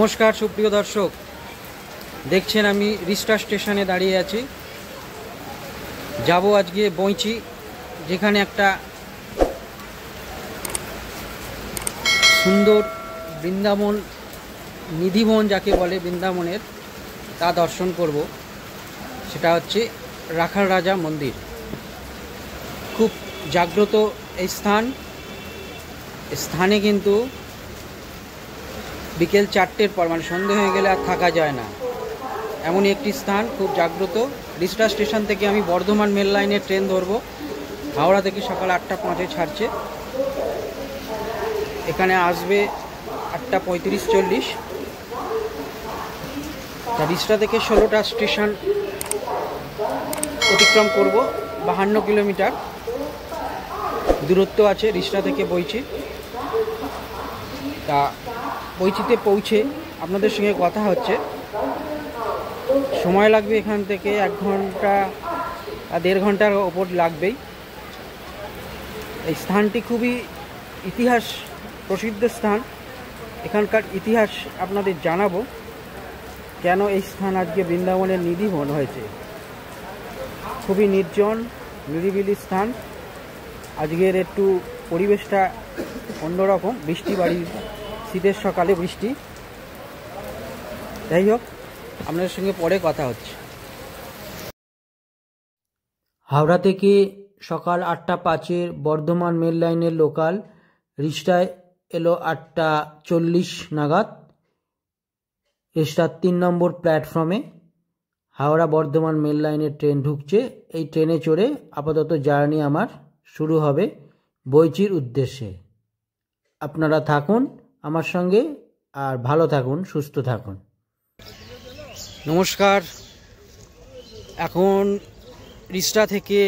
नमस्कार सुप्रिय दर्शक देखছেন আমি রিস্টা স্টেশনে দাঁড়িয়ে আছি। যাব আজকে বইচি, যেখানে একটা সুন্দর বৃন্দাবন নিধিবন যাকে বলে বৃন্দাবনের তা দর্শন করব। সেটা হচ্ছে রাখাল রাজা মন্দির। খুব জাগ্রত এই স্থানে কিন্তু বিকেল 4টের পর মানে সন্ধে হয়ে গেলে আর থাকা যায় না, এমনই একটি স্থান, খুব জাগ্রত। রিস্টা স্টেশন থেকে আমি বর্ধমান মেল লাইনের ট্রেন ধরবো। হাওড়া থেকে সকাল 8টা 5-এ ছাড়ছে, এখানে আসবে 8টা 35-40। তা রিস্টা থেকে 16টা স্টেশন অতিক্রম করব। 52 কিলোমিটার দূরত্ব আছে রিস্টা থেকে বইচি। তা বইচিতে পৌঁছে আপনাদের সঙ্গে কথা হচ্ছে। সময় লাগবে এখান থেকে 1 ঘন্টা আর 1.5 ঘন্টার ওপর লাগবেই। এই স্থানটি খুবই ইতিহাস প্রসিদ্ধ স্থান। এখানকার ইতিহাস আপনাদের জানাবো, কেন এই স্থান আজকে বৃন্দাবনের নিধিবন হয়েছে। খুবই নির্জন নিরিবিলি স্থান। আজকের একটু পরিবেশটা অন্যরকম, বৃষ্টি বাড়ি, শীতের সকালে বৃষ্টি। যাই হোক, আপনাদের সঙ্গে পরে কথা হচ্ছে। হাওড়া থেকে সকাল 8টা 5-এর বর্ধমান মেল লাইনের লোকাল রিস্টায় এলো 8টা 40 নাগাদ। রিস্টার 3 নম্বর প্ল্যাটফর্মে হাওড়া বর্ধমান মেল লাইনের ট্রেন ঢুকছে। এই ট্রেনে চড়ে আপাতত জার্নি আমার শুরু হবে বইচির উদ্দেশ্যে। আপনারা থাকুন আমার সঙ্গে, আর ভালো থাকুন, সুস্থ থাকুন। নমস্কার। এখন রিস্টা থেকে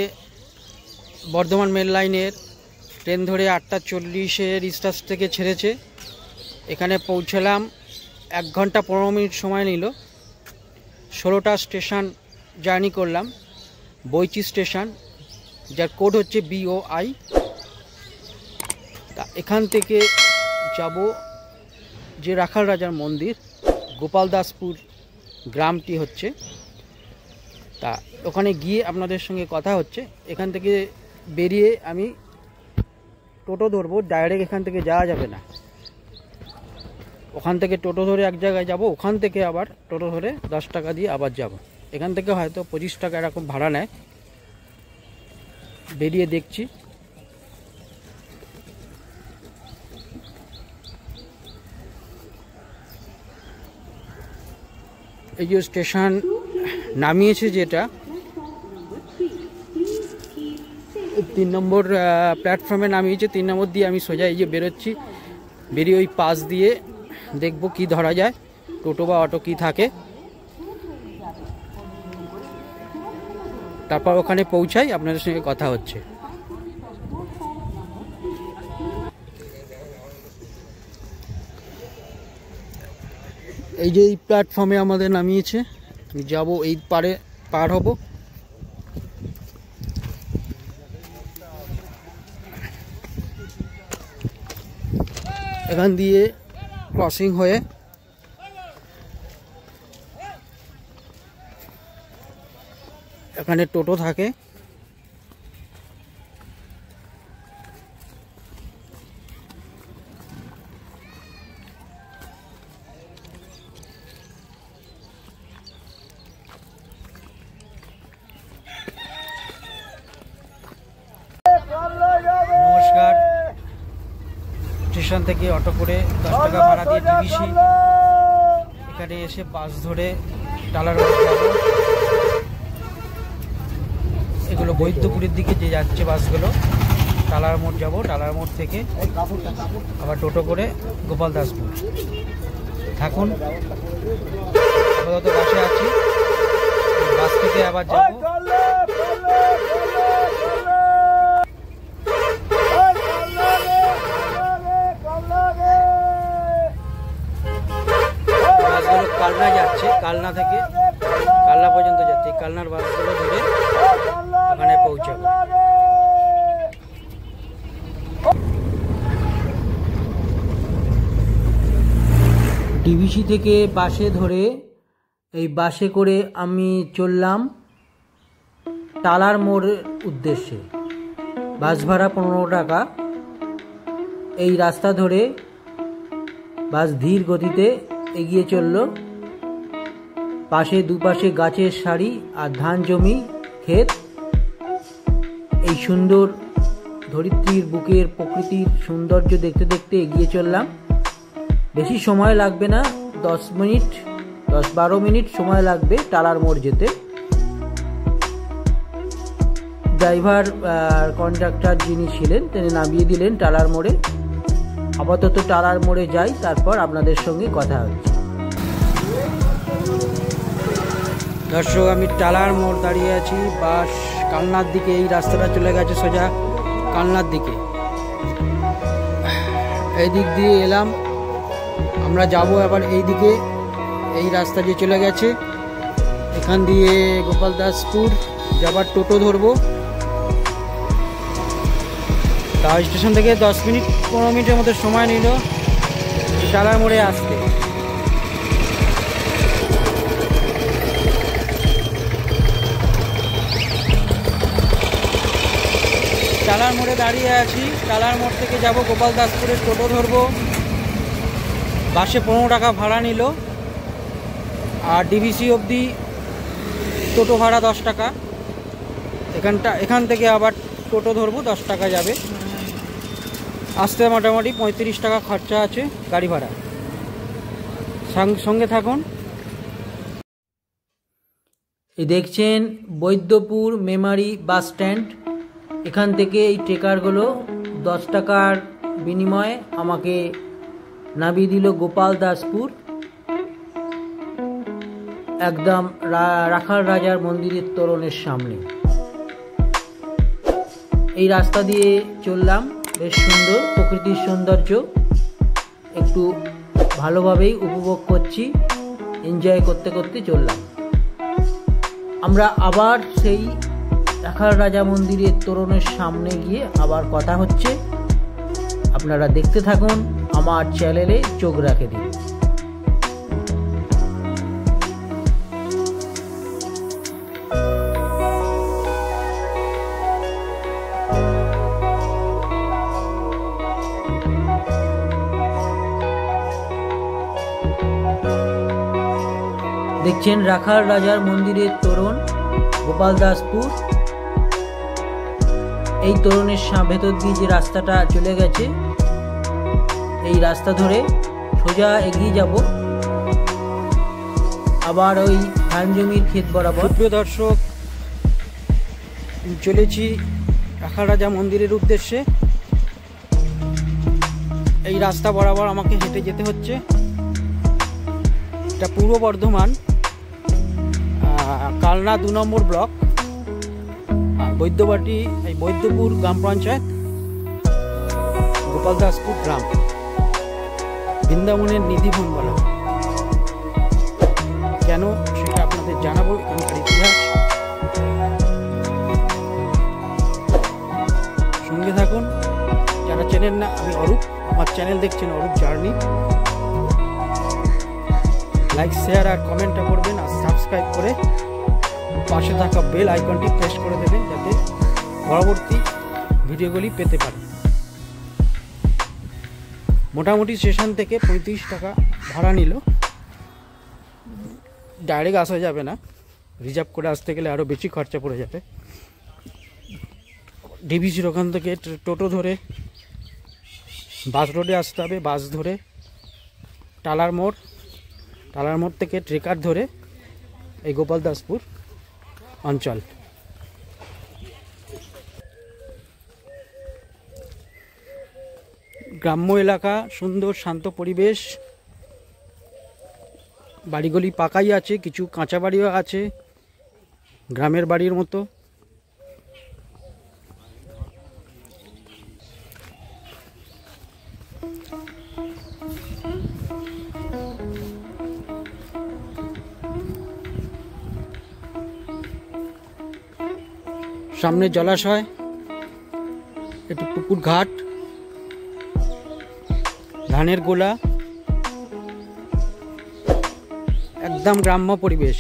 বর্ধমান মেল লাইনের ট্রেন ধরে 8টা 40-এ রিস্টা থেকে ছেড়েছে। এখানে পৌঁছলাম 1 ঘন্টা 15 মিনিট সময় নিল। 16টা স্টেশন জার্নি করলাম। বইচি স্টেশন, যার কোড হচ্ছে BOI। তা এখান থেকে যাব যে রাখাল রাজার মন্দির, গোপালদাসপুর গ্রামটি হচ্ছে। তা ওখানে গিয়ে আপনাদের সঙ্গে কথা হচ্ছে। এখান থেকে বেরিয়ে আমি টোটো ধরবো, ডাইরেক্ট এখান থেকে যাওয়া যাবে না। ওখান থেকে টোটো ধরে এক জায়গায় যাব, ওখান থেকে আবার টোটো ধরে 10 টাকা দিয়ে আবার যাব। এখান থেকে হয়তো 25 টাকা এরকম ভাড়া নেয়। বেরিয়ে দেখছি। এই যে স্টেশন নামিয়েছে, যেটা 3 নম্বর প্ল্যাটফর্মে নামিয়েছে। 3 নম্বর দিয়ে আমি সোজা এই যে বেরোচ্ছি। বেরিয়ে ওই পাশ দিয়ে দেখব কি ধরা যায়, টোটো বা অটো কি থাকে। তারপর ওখানে পৌঁছাই, আপনাদের সঙ্গে কথা হচ্ছে। এই যে এই প্ল্যাটফর্মে আমাদের নামিয়েছে, যাব এই পার হব। এখান দিয়ে ক্রসিং হয়ে এখানে টোটো থাকে। নমস্কার। স্টেশন থেকে অটো করে 10 টাকা ভাড়া দিয়ে ডিভিসি এখানে এসে বাস ধরে টালার মোড় যাব। এগুলো বৈদ্যপুরের দিকে যে যাচ্ছে বাসগুলো, টালার মোড় যাব। টালার মোড় থেকে আবার টোটো করে গোপালদাসপুর। থাকুন, আপাতত বাসে আছি, বাস থেকে আবার যাব। বাসগুলো কালনা যাচ্ছে, কালনা থেকে কালনা পর্যন্ত যাচ্ছে। কালনার বাসগুলো ধরে ওখানে পৌঁছাবো। ডিভিসি থেকে বাসে ধরে এই বাসে করে আমি চললাম টালার মোড়ের উদ্দেশ্যে। বাস ভাড়া 15 টাকা। এই রাস্তা ধরে বাস ধীর গতিতে এগিয়ে চলল। পাশে দুপাশে গাছের সারি আর ধান জমি, ক্ষেত। এই সুন্দর ধরিত্রীর বুকের প্রকৃতির সৌন্দর্য দেখতে দেখতে এগিয়ে চললাম। বেশি সময় লাগবে না, 10-12 মিনিট সময় লাগবে টালার মোড় যেতে। ড্রাইভার কন্ডাক্টর যিনি ছিলেন তিনি নামিয়ে দিলেন টালার মোড়ে। আপাতত টালার মোড়ে যাই, তারপর আপনাদের সঙ্গে কথা হচ্ছে। দর্শক, আমি টালার মোড় দাঁড়িয়ে আছি। বাস কালনার দিকে, এই রাস্তাটা চলে গেছে সোজা কালনার দিকে। এই দিক দিয়ে এলাম, আমরা যাব আবার এই দিকে। এই রাস্তা যে চলে গেছে, এখান দিয়ে গোপালদাসপুর যাবার টোটো ধরবো। টাউন স্টেশন থেকে 10-15 মিনিটের মতো সময় নিল টালার মোড়ে আসতে। টালার মোড়ে দাঁড়িয়ে আছি। টালার মোড় থেকে যাব গোপালদাসপুরের টোটো ধরবো। বাসে 15 টাকা ভাড়া নিল, আর ডিভিসি অবধি টোটো ভাড়া 10 টাকা। এখান থেকে আবার টোটো ধরবো, 10 টাকা যাবে। আসতে মোটামুটি 35 টাকা খরচা আছে গাড়ি ভাড়া। সঙ্গে থাকুন। এই দেখছেন বৈদ্যপুর মেমারি বাস স্ট্যান্ড। এখান থেকে এই ট্রেকারগুলো 10 টাকার বিনিময়ে আমাকে নামিয়ে দিল গোপালদাসপুর, একদম রাখাল রাজার মন্দিরের তোরণের সামনে। এই রাস্তা দিয়ে চললাম, বেশ সুন্দর প্রকৃতির সৌন্দর্য একটু ভালোভাবেই উপভোগ করছি, এনজয় করতে করতে চললাম। আমরা আবার সেই রাখাল রাজা মন্দিরের তোরণের সামনে গিয়ে আবার কথা হচ্ছে। আপনারা দেখতে থাকুন, আমার চ্যানেলে চোখ রাখে দিন। দেখছেন রাখাল রাজার মন্দিরের তোরণ, গোপালদাসপুর। এই তোরণের ভেতর দিয়ে যে রাস্তাটা চলে গেছে, এই রাস্তা ধরে সোজা এগিয়ে যাব আবার ওই ধান জমির ক্ষেত বরাবর। প্রিয় দর্শক, চলেছি রাখাল রাজা মন্দিরের উদ্দেশ্যে। এই রাস্তা বরাবর আমাকে হেঁটে যেতে হচ্ছে। এটা পূর্ব বর্ধমান, কালনা 2 নম্বর ব্লক, আর বৈদ্যপুর গ্রাম পঞ্চায়েত, গোপালদাসপুর গ্রাম, বৃন্দাবনের নিধিবন বলা। কেন সেটা আপনাদের জানাবো, এখানকার ইতিহাস। সঙ্গে থাকুন। যারা চেনেন না, আমি অরূপ, আমার চ্যানেল দেখছেন অরূপ জার্নি। লাইক, শেয়ার আর কমেন্টটা করবেন, আর সাবস্ক্রাইব করে পাশে থাকা বেল আইকনটি প্রেস করে দেবেন, যাতে পরবর্তী ভিডিওগুলি পেতে পারেন। মোটামুটি স্টেশন থেকে 35 টাকা ভাড়া নিল। ডাইরেক্ট আসা যাবে না, রিজার্ভ করে আসতে গেলে আরও বেশি খরচা পড়ে যাবে। ডিভিসির ওখান থেকে টোটো ধরে বাস রোডে আসতে হবে, বাস ধরে টালার মোড় থেকে ট্রেকার ধরে এই গোপালদাসপুর অঞ্চল। গ্রাম্য এলাকা, সুন্দর শান্ত পরিবেশ, বাড়িগুলি পাকাই আছে, কিছু কাঁচা বাড়িও আছে, গ্রামের বাড়ির মতো। সামনে জলাশয়, একটু পুকুর ঘাট, ধানের গোলা, একদম গ্রাম্য পরিবেশ।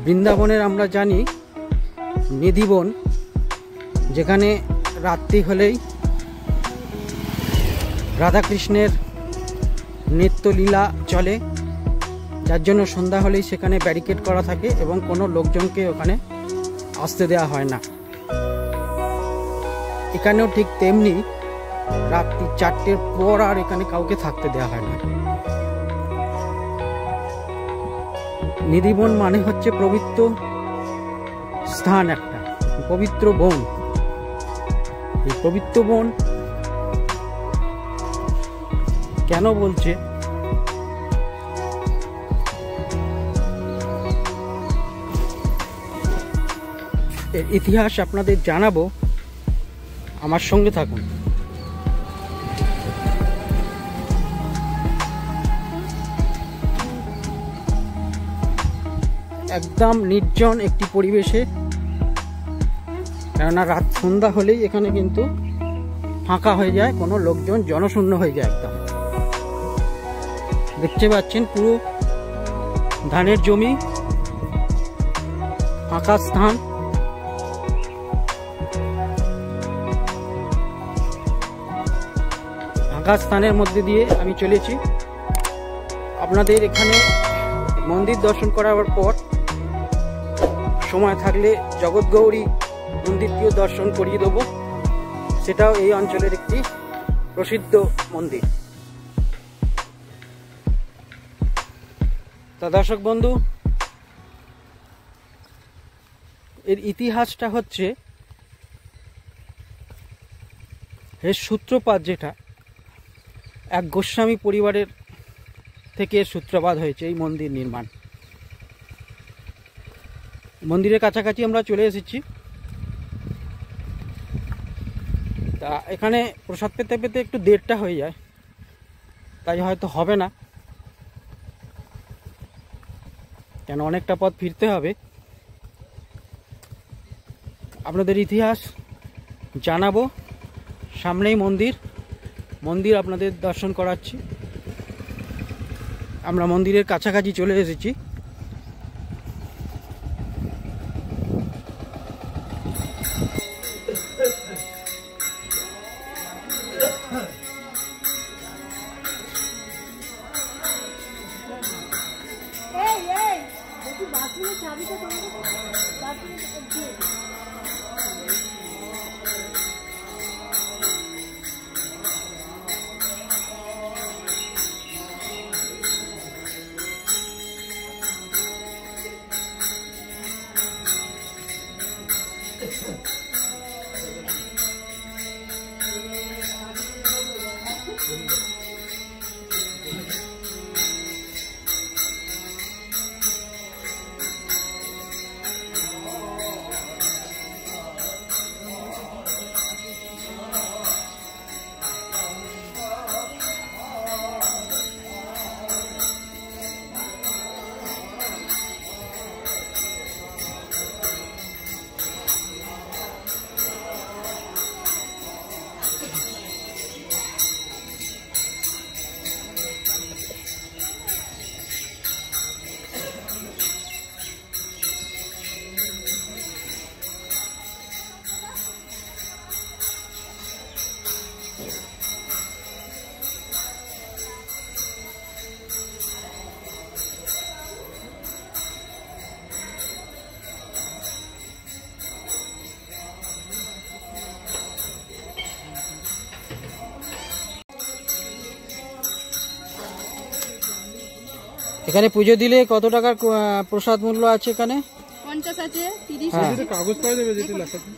বৃন্দাবনের আমরা জানি নিধিবন, যেখানে রাত্রি হলেই রাধাকৃষ্ণের নৃত্যলীলা চলে, যার জন্য সন্ধ্যা হলেই সেখানে ব্যারিকেড করা থাকে এবং কোনো লোকজনকে ওখানে আসতে দেওয়া হয় না। এখানেও ঠিক তেমনি রাত্রি 4টের পর আর এখানে কাউকে থাকতে দেওয়া হয় না। নিধিবন মানে হচ্ছে পবিত্র স্থান, একটা পবিত্র বন। এই পবিত্র বন কেন বলছে, এর ইতিহাস আপনাদের জানাবো, আমার সঙ্গে থাকুন। একদম নির্জন একটি পরিবেশে, কেননা রাত সন্ধ্যা হলেই এখানে কিন্তু ফাঁকা হয়ে যায়, কোনো লোকজন জনশূন্য হয়ে যায়। একদম দেখতে পাচ্ছেন পুরো ধানের জমি, ফাঁকা স্থান। ফাঁকা স্থানের মধ্যে দিয়ে আমি চলেছি। আপনাদের এখানে মন্দির দর্শন করার পর সময় থাকলে জগৎগৌরী মন্দিরটিও দর্শন করিয়ে দেবো, সেটাও এই অঞ্চলের একটি প্রসিদ্ধ মন্দির। তা দর্শক বন্ধু, এর ইতিহাসটা হচ্ছে, এর সূত্রপাত যেটা এক গোস্বামী পরিবারের থেকে এর সূত্রপাত হয়েছে এই মন্দির নির্মাণ। মন্দিরের কাছাকাছি আমরা চলে এসেছি। তা এখানে প্রসাদ পেতে পেতে একটু দেরটা হয়ে যায়, তাই হয়তো হবে না, কেন অনেকটা পথ ফিরতে হবে। আপনাদের ইতিহাস জানাবো, সামনেই মন্দির আপনাদের দর্শন করাচ্ছি। আমরা মন্দিরের কাছাকাছি চলে এসেছি। এখানে পুজো দিলে কত টাকার প্রসাদ মূল্য আছে? এখানে 50 আছে, 30 হ্যাঁ। আছে। কাগজ পাই দেবে যেটা লেখা আছে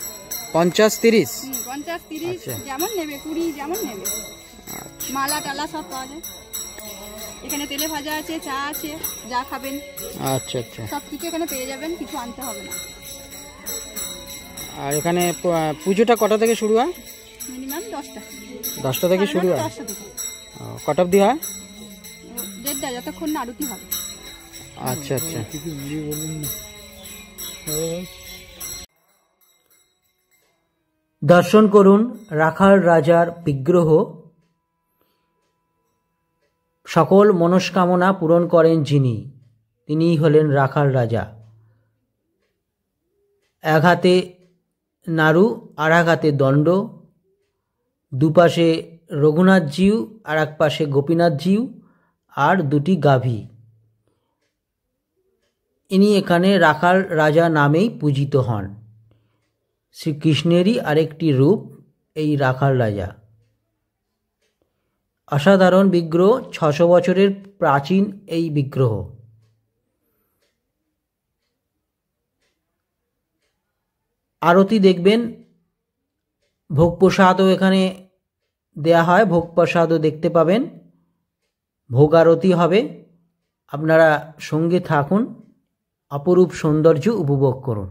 50-30 50-30 আচ্ছা। যেমন নেবে, 20 যেমন নেবে। মালা টালা সব পাওয়া যায় এখানে। তেলে ভাজা আছে, চা আছে, যা খাবেন আচ্ছা আচ্ছা। সব কিছু এখানে পেয়ে যাবেন, কিছু আনতে হবে না। আর এখানে পুজোটা কটা থেকে শুরু হয়? মিনিমাম 10টা। 10টা থেকে শুরু হয়? 10টা থেকে কটা অবধি হয়? 1:30, যতক্ষণ না আরতি হবে। আচ্ছা আচ্ছা। কিছু নিয়ে বলুন না। দর্শন করুন রাখাল রাজার বিগ্রহ, সকল মনস্কামনা পূরণ করেন যিনি, তিনিই হলেন রাখাল রাজা। এক হাতে নাড়ু আর এক হাতে দণ্ড, দুপাশে রঘুনাথজিউ আর এক পাশে গোপীনাথজিউ আর দুটি গাভী। ইনি এখানে রাখাল রাজা নামেই পূজিত হন। শ্রীকৃষ্ণেরই আরেকটি রূপ এই রাখাল রাজা। অসাধারণ বিগ্রহ, 600 বছরের প্রাচীন এই বিগ্রহ। আরতি দেখবেন, ভোগ প্রসাদও এখানে দেয়া হয়, ভোগ প্রসাদও দেখতে পাবেন, ভোগ আরতি হবে। আপনারা সঙ্গে থাকুন, অপরূপ সৌন্দর্য উপভোগ করুন।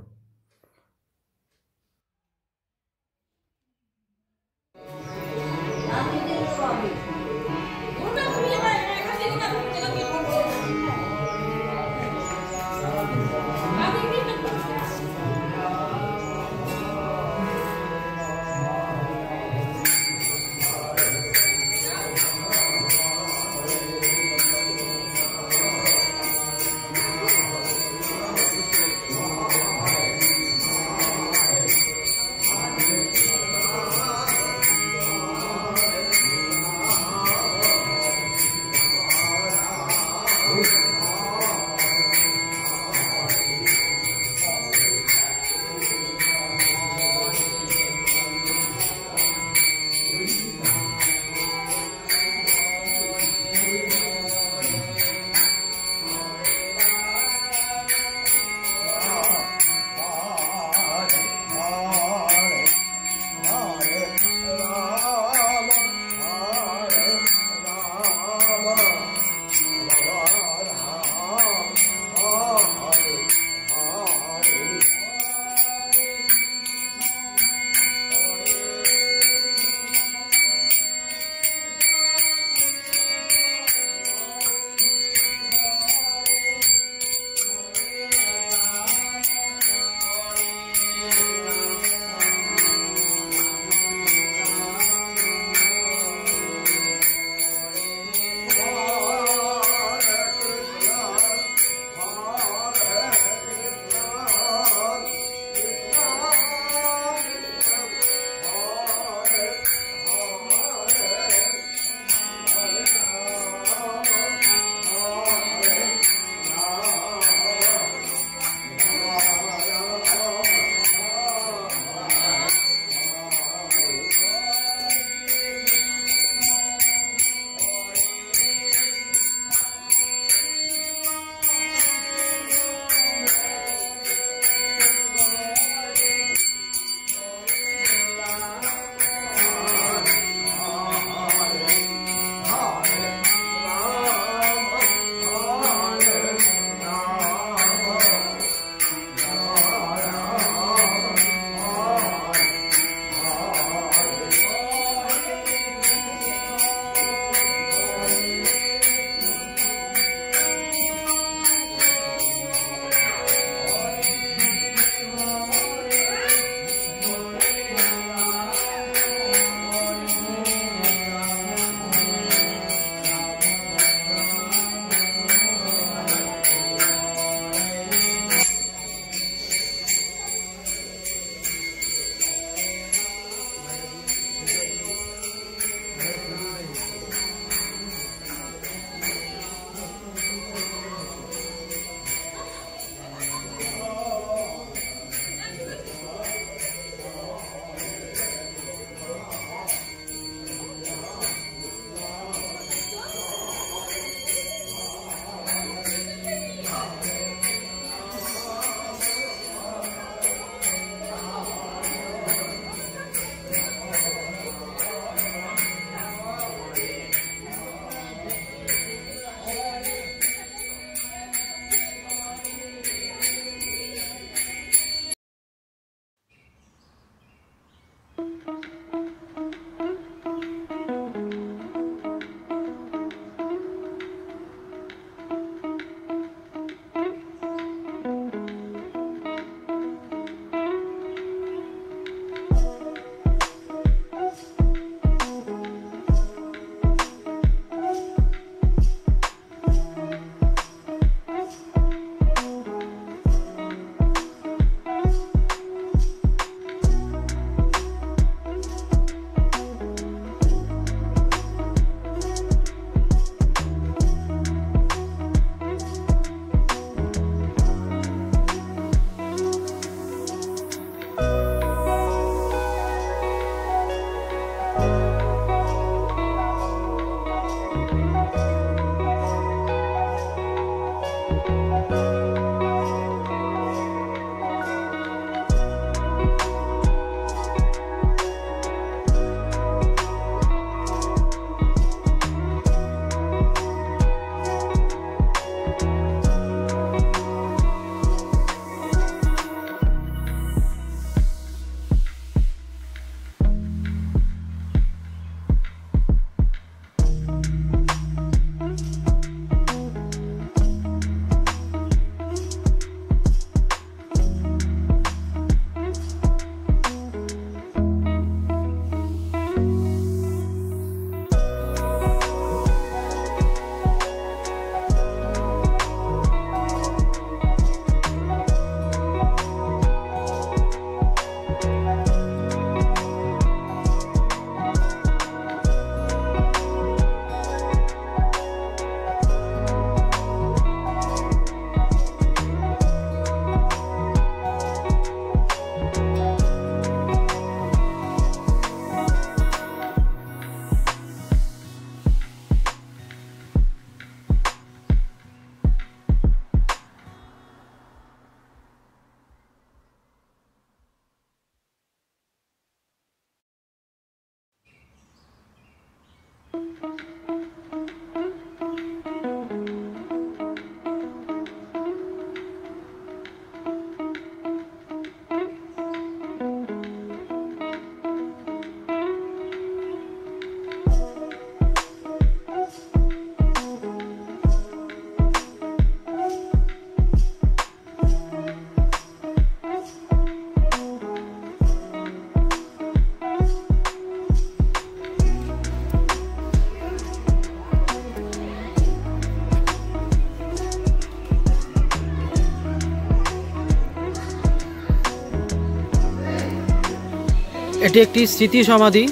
এটি একটি স্মৃতি সমাধি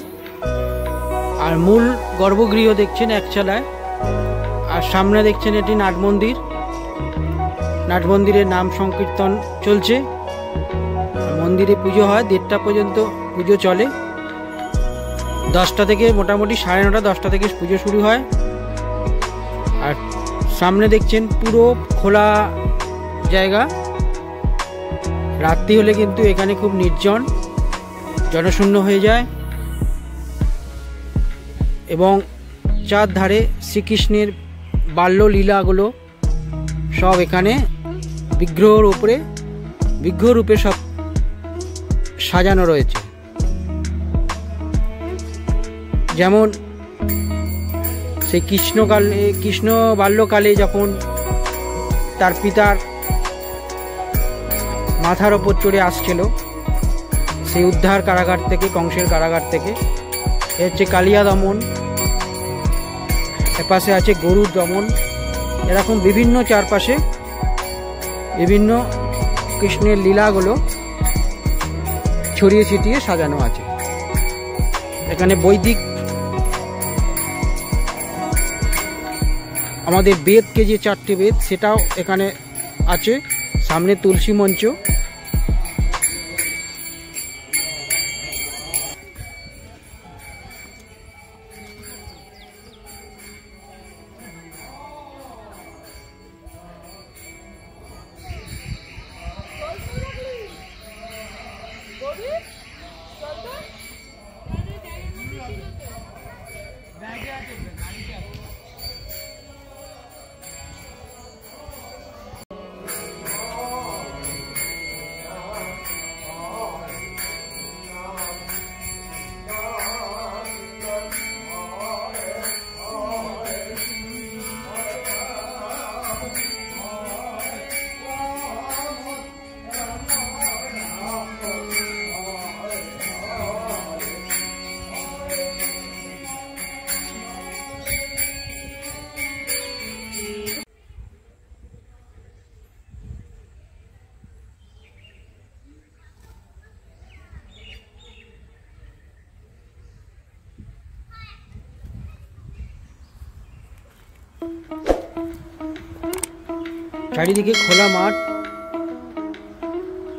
আর মূল গর্ভগৃহ দেখছেন একচালায়, আর সামনে দেখছেন এটি নাট মন্দির। নাট মন্দিরের নাম সংকীর্তন চলছে, মন্দিরে পুজো হয় 1:30টা পর্যন্ত পুজো চলে। 10টা থেকে মোটামুটি 9:30 10টা থেকে পুজো শুরু হয়। আর সামনে দেখছেন পুরো খোলা জায়গা, রাত্রি হলে কিন্তু এখানে খুব নির্জন জনশূন্য হয়ে যায় এবং চারধারে শ্রীকৃষ্ণের বাল্যলীলাগুলো সব এখানে বিগ্রহরূপে সব সাজানো রয়েছে। যেমন সেই কৃষ্ণ বাল্যকালে যখন তার পিতার মাথার ওপর চড়ে আসছিল সেই উদ্ধার কারাগার থেকে, কংসের কারাগার থেকে। এ হচ্ছে কালিয়া দমন, এপাশে আছে গরুর দমন। এরকম বিভিন্ন চারপাশে বিভিন্ন কৃষ্ণের লীলাগুলো ছড়িয়ে ছিটিয়ে সাজানো আছে। এখানে বৈদিক আমাদের বেদকে যে 4টে বেদ সেটাও এখানে আছে। সামনে তুলসী মঞ্চ, চারিদিকে খোলা মাঠ।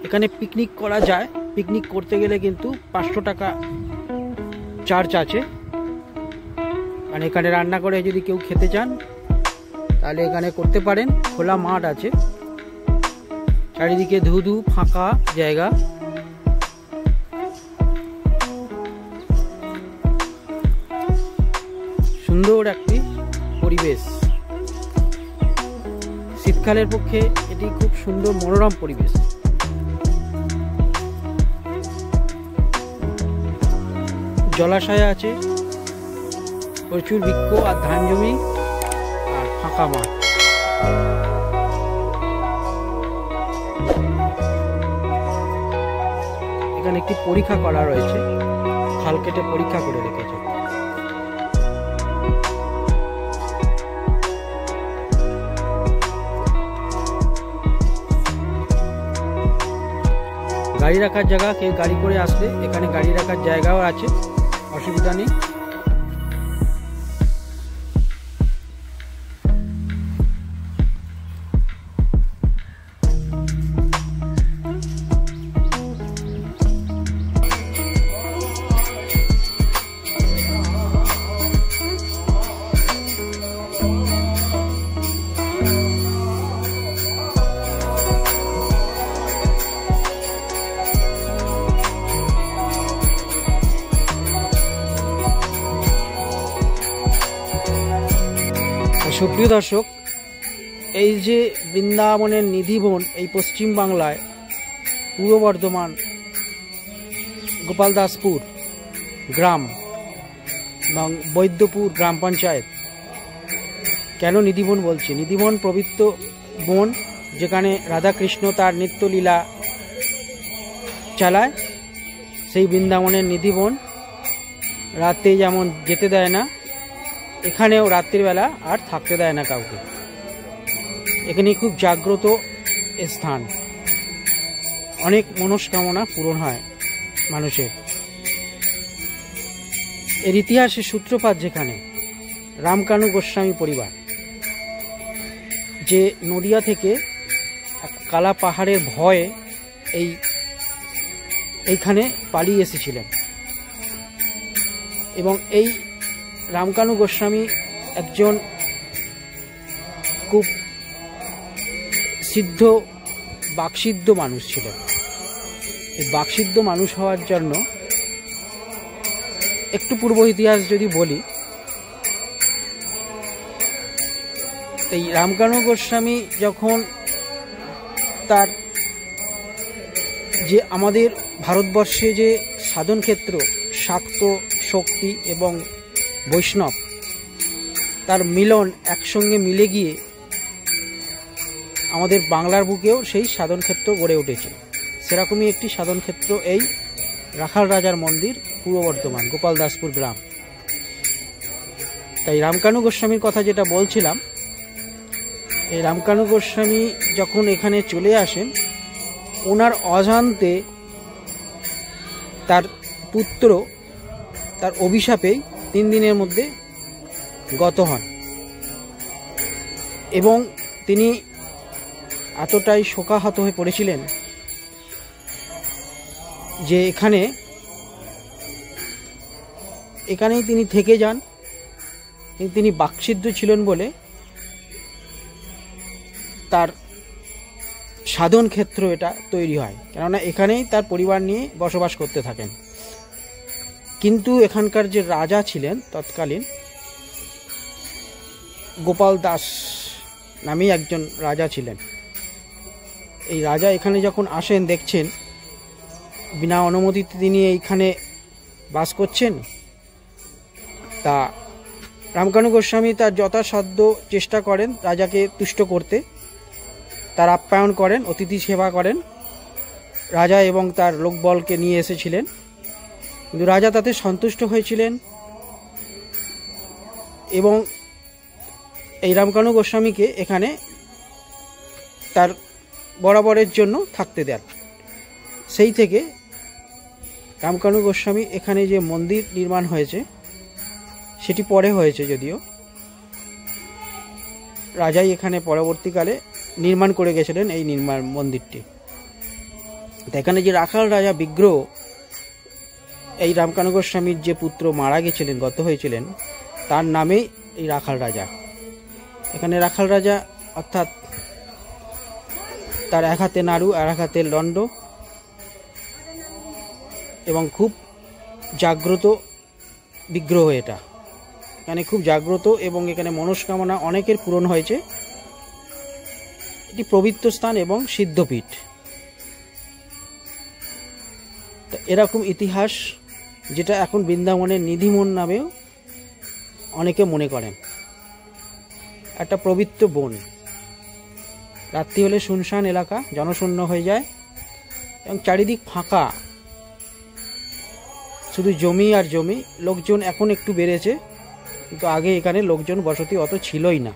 এখানে পিকনিক করা যায়। পিকনিক করতে গেলে কিন্তু 500 টাকা চার্জ আছে। মানে এখানে রান্না করে যদি কেউ খেতে চান তাহলে এখানে করতে পারেন। খোলা মাঠ আছে, চারিদিকে ধুধু ফাঁকা জায়গা। সুন্দর একটি পরিবেশ। শীতকালের পক্ষে এটি খুব সুন্দর মনোরম পরিবেশ। জলাশয় আছে, প্রচুর বৃক্ষ আর ধান জমি আর ফাঁকা মাঠ। এখানে একটি পরীক্ষা করা রয়েছে, খাল কেটে পরীক্ষা করে রেখেছে। গাড়ি রাখার জায়গা, কেউ গাড়ি করে আসলে এখানে গাড়ি রাখার জায়গাও আছে, অসুবিধা নেই। সুপ্রিয় দর্শক, এই যে বৃন্দাবনের নিধিবন, এই পশ্চিম বাংলায় পূর্ব বর্ধমান গোপালদাসপুর গ্রাম এবং বৈদ্যপুর গ্রাম পঞ্চায়েত। কেন নিধিবন বলছি? নিধিবন পবিত্র বন, যেখানে রাধাকৃষ্ণ তার নিত্যলীলা চালায়। সেই বৃন্দাবনের নিধিবন রাতে যেমন যেতে দেয় না, এখানেও রাত্রিবেলা আর থাকতে দেয় না কাউকে। এখানে খুব জাগ্রত স্থান, অনেক মনস্কামনা পূরণ হয় মানুষের। এর ইতিহাসের সূত্রপাত যেখানে রামকানু গোস্বামী পরিবার, যে নদিয়া থেকে কালা পাহাড়ের ভয়ে এইখানে পালিয়ে এসেছিলেন। এবং এই রামকানু গোস্বামী একজন খুব সিদ্ধ বাকসিদ্ধ মানুষ ছিলেন। এই বাকসিদ্ধ মানুষ হওয়ার জন্য একটু পূর্ব ইতিহাস যদি বলি, এই রামকানু গোস্বামী যখন তার যে আমাদের ভারতবর্ষে যে সাধন ক্ষেত্র শাক্ত, শক্তি এবং বৈষ্ণব, তার মিলন একসঙ্গে মিলে গিয়ে আমাদের বাংলার বুকেও সেই সাধন ক্ষেত্র গড়ে উঠেছে। সেরকমই একটি সাধন ক্ষেত্র এই রাখাল রাজার মন্দির, পূর্ব বর্ধমান গোপালদাসপুর গ্রাম। তাই রামকানু গোস্বামীর কথা যেটা বলছিলাম, এই রামকানু গোস্বামী যখন এখানে চলে আসেন, ওনার অজান্তে তার পুত্র তার অভিশাপেই 3 দিনের মধ্যে গত হন। এবং তিনি এতটাই শোকাহত হয়ে পড়েছিলেন যে এখানেই তিনি থেকে যান। তিনি বাকসিদ্ধ ছিলেন বলে তার সাধন ক্ষেত্র এটা তৈরি হয়, কেননা এখানেই তার পরিবার নিয়ে বসবাস করতে থাকেন। কিন্তু এখানকার যে রাজা ছিলেন তৎকালীন, গোপাল দাস নামেই একজন রাজা ছিলেন। এই রাজা এখানে যখন আসেন, দেখছেন বিনা অনুমতিতে তিনি এইখানে বাস করছেন। তা রামকানু গোস্বামী তার যথাসাধ্য চেষ্টা করেন রাজাকে তুষ্ট করতে, তার আপ্যায়ন করেন, অতিথি সেবা করেন। রাজা এবং তার লোকবলকে নিয়ে এসেছিলেন, কিন্তু রাজা তাতে সন্তুষ্ট হয়েছিলেন এবং এই রামকানু গোস্বামীকে এখানে তার বরাবরের জন্য থাকতে দেন। সেই থেকে রামকানু গোস্বামী এখানে যে মন্দির নির্মাণ হয়েছে, সেটি পরে হয়েছে, যদিও রাজাই এখানে পরবর্তীকালে নির্মাণ করে গেছিলেন এই মন্দিরটি। এখানে যে রাখাল রাজা বিগ্রহ, এই রামকানু গোস্বামীর যে পুত্র মারা গেছিলেন, গত হয়েছিলেন, তার নামেই এই রাখাল রাজা। এখানে রাখাল রাজা অর্থাৎ তার এক হাতে নাড়ু আর এক হাতে দণ্ড, এবং খুব জাগ্রত বিগ্রহ এটা। এখানে খুব জাগ্রত এবং এখানে মনস্কামনা অনেকের পূরণ হয়েছে। এটি পবিত্র স্থান এবং সিদ্ধপীঠ। এরকম ইতিহাস, যেটা এখন বৃন্দাবনের নিধিবন নামেও অনেকে মনে করেন। একটা পবিত্র বন, রাত্রি হলে শুনশান এলাকা, জনশূন্য হয়ে যায় এবং চারিদিক ফাঁকা, শুধু জমি আর জমি। লোকজন এখন একটু বেড়েছে, কিন্তু আগে এখানে লোকজন বসতি অত ছিলই না।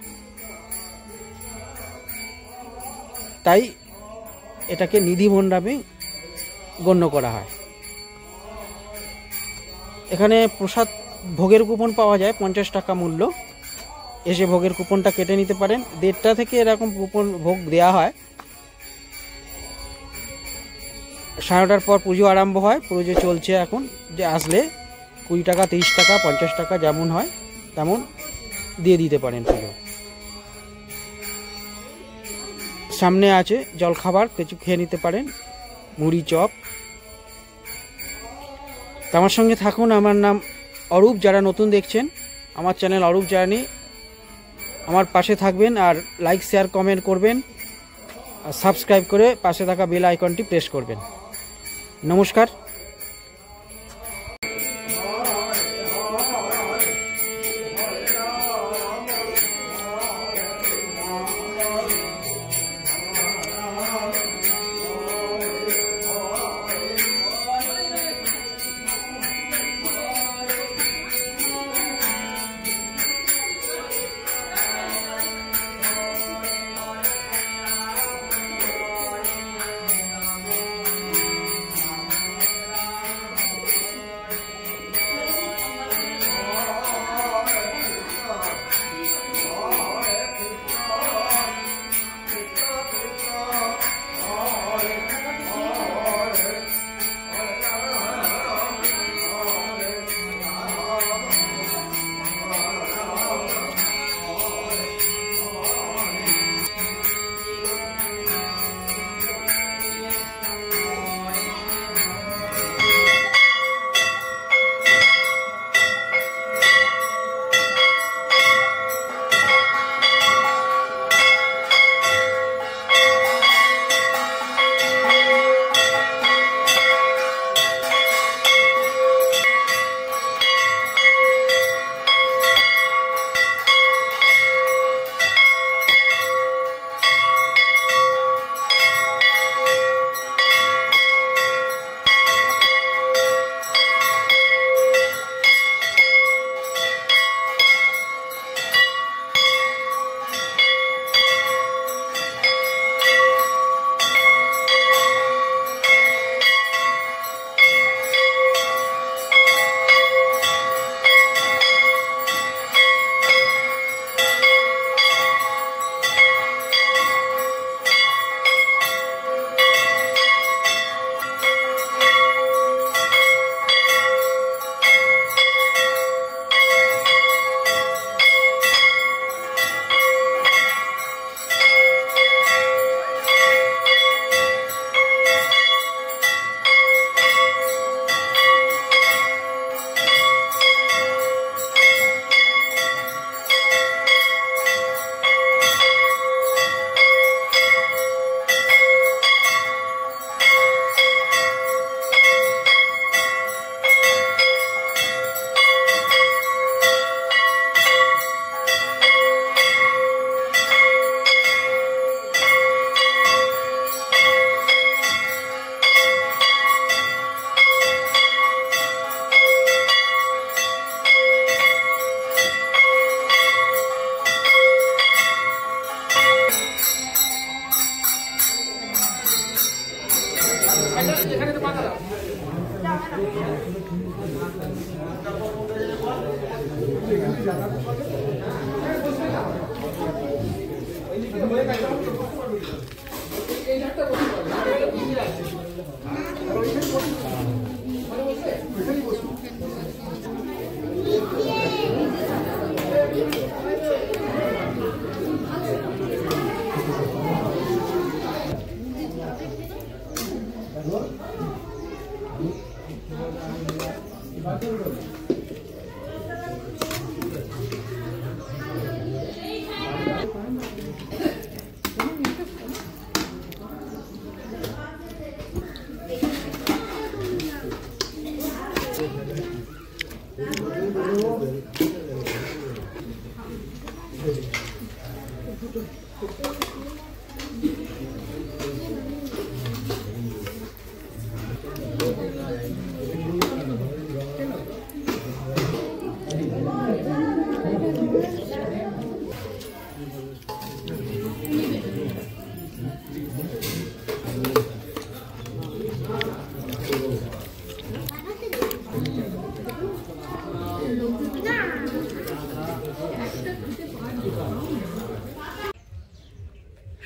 তাই এটাকে নিধিবন নামে গণ্য করা হয়। এখানে প্রসাদ ভোগের কুপন পাওয়া যায়, 50 টাকা মূল্য। এসে ভোগের কুপনটা কেটে নিতে পারেন। 1:30 থেকে এরকম কুপন ভোগ দেওয়া হয়। 9:30 পর পুজো আরম্ভ হয়। পুজো চলছে এখন, যে আসলে 20 টাকা, 30 টাকা, 50 টাকা যেমন হয় তেমন দিয়ে দিতে পারেন পুজো। সামনে আছে জলখাবার, কিছু খেয়ে নিতে পারেন, মুড়ি, চপ। আমার সঙ্গে থাকুন। আমার নাম অরূপ। যারা নতুন দেখছেন আমার চ্যানেল অরূপ জার্নি, আমার পাশে থাকবেন আর লাইক শেয়ার কমেন্ট করবেন আর সাবস্ক্রাইব করে পাশে থাকা বেল আইকনটি প্রেস করবেন। নমস্কার।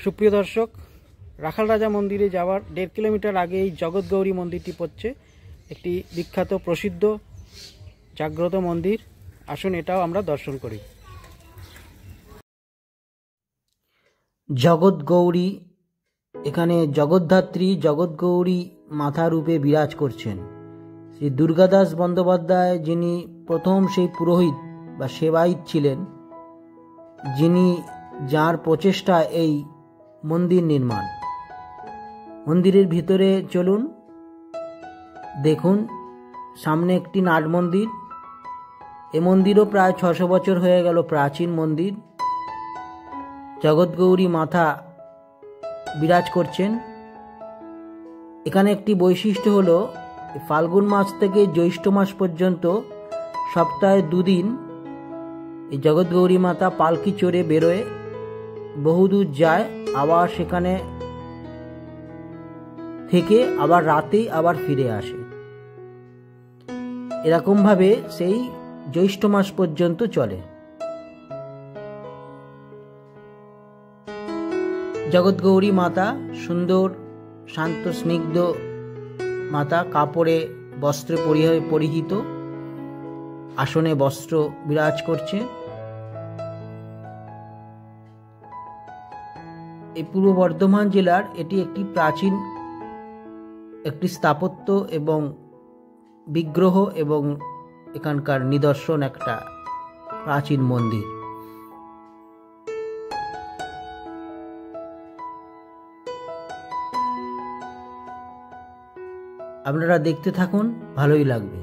সুপ্রিয় দর্শক, রাখাল রাজা মন্দিরে যাওয়ার 1.5 কিলোমিটার আগে এই জগৎগৌরী মন্দিরটি পড়ছে, একটি বিখ্যাত প্রসিদ্ধ জাগ্রত মন্দির। আসুন এটাও আমরা দর্শন করি। জগৎগৌরী, এখানে জগদ্ধাত্রী জগৎগৌরী মাথা রূপে বিরাজ করছেন। শ্রী দুর্গাদাস বন্দ্যোপাধ্যায়, যিনি প্রথম সেই পুরোহিত বা সেবায়িত ছিলেন, যার প্রচেষ্টা এই মন্দির নির্মাণ। মন্দিরের ভিতরে চলুন, দেখুন সামনে একটি নাট মন্দির। এ মন্দিরও প্রায় 600 বছর হয়ে গেল, প্রাচীন মন্দির। জগৎগৌরী মাতা বিরাজ করছেন। এখানে একটি বৈশিষ্ট্য হলো ফাল্গুন মাস থেকে জ্যৈষ্ঠ মাস পর্যন্ত সপ্তাহে 2 দিন এই জগৎগৌরী মাতা পালকি চড়ে বেরোয়, বহুদূর যায়, আবার সেখানে থেকে আবার রাতেই আবার ফিরে আসে। এরকমভাবে সেই জ্যৈষ্ঠ মাস পর্যন্ত চলে। জগৎগৌরী মাতা সুন্দর, শান্ত, স্নিগ্ধ মাতা, কাপড়ে বস্ত্রে পরিহিত, আসনে বস্ত্র বিরাজ করছে। এই পূর্ব বর্ধমান জেলার এটি একটি প্রাচীন একটি স্থাপত্য এবং বিগ্রহ এবং এখানকার নিদর্শন একটা প্রাচীন মন্দির। আপনারা দেখতে থাকুন, ভালোই লাগবে।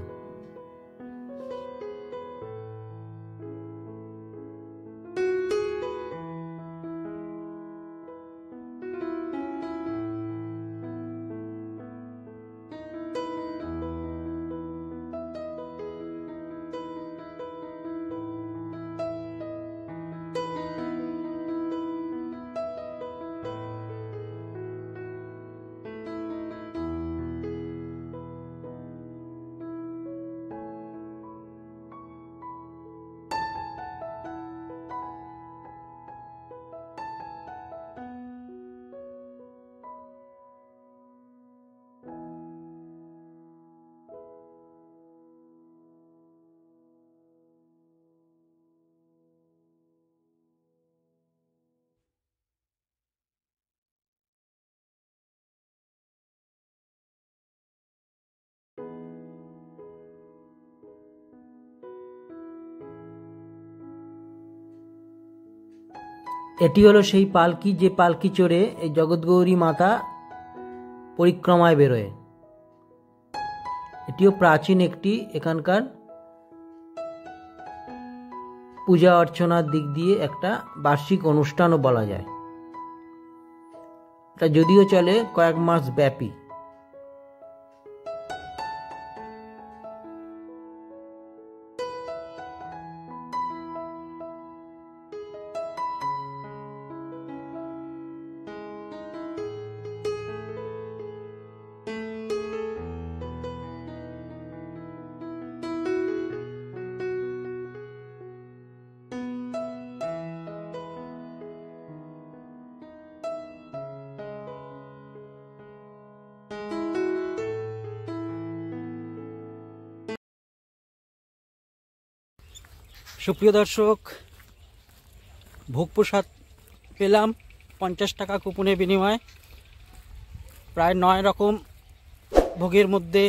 এটি হলো সেই পালকি, যে পালকি চড়ে এই জগৎগৌরী মাতা পরিক্রমায় বেরোয়। এটিও প্রাচীন একটি এখানকার পূজা অর্চনার দিক দিয়ে একটা বার্ষিক অনুষ্ঠানও বলা যায়। এটা যদিও চলে কয়েক মাস ব্যাপী। সুপ্রিয় দর্শক, ভোগ প্রসাদ পেলাম 50 টাকা কুপনের বিনিময়ে। প্রায় 9 রকম ভোগের মধ্যে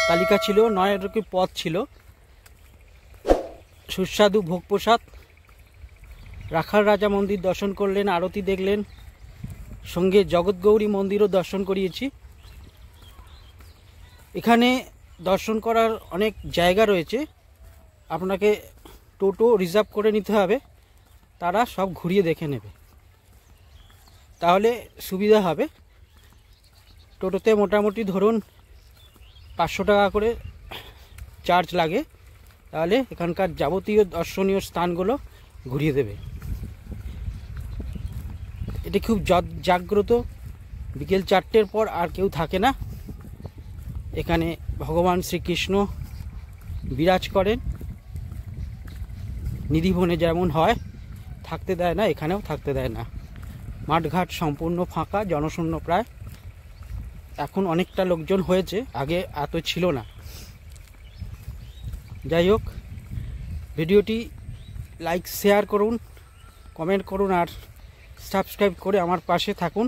তালিকা ছিল, 9 রকম পদ ছিল। সুস্বাদু ভোগ প্রসাদ। রাখাল রাজা মন্দির দর্শন করলেন, আরতি দেখলেন, সঙ্গে জগৎগৌরী মন্দিরও দর্শন করিয়েছি। এখানে দর্শন করার অনেক জায়গা রয়েছে, আপনাকে টোটো রিজার্ভ করে নিতে হবে, তারা সব ঘুরিয়ে দেখে নেবে, তাহলে সুবিধা হবে। টোটোতে মোটামুটি ধরুন 500 টাকা করে চার্জ লাগে, তাহলে এখানকার যাবতীয় দর্শনীয় স্থানগুলো ঘুরিয়ে দেবে। এটি খুব জাগ্রত, বিকেল 4টের পর আর কেউ থাকে না। এখানে ভগবান শ্রীকৃষ্ণ বিরাজ করেন। নিধিবনে যেমন হয়, থাকতে দেয় না, এখানেও থাকতে দেয় না। মাঠঘাট সম্পূর্ণ ফাঁকা, জনশূন্য প্রায়। এখন অনেকটা লোকজন হয়েছে, আগে এত ছিল না। যাই হোক, ভিডিওটি লাইক শেয়ার করুন, কমেন্ট করুন আর সাবস্ক্রাইব করে আমার পাশে থাকুন।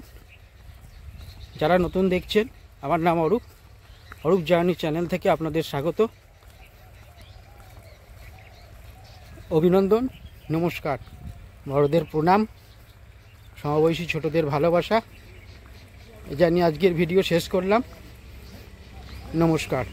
যারা নতুন দেখছেন, আমার নাম অরূপ, অরূপ জার্নি চ্যানেল থেকে আপনাদের স্বাগত। অভিনন্দন, নমস্কার। বড়দের প্রণাম, সমবয়সী ছোটদের ভালোবাসা। এ জানিয়ে আজকের ভিডিও শেষ করলাম। নমস্কার।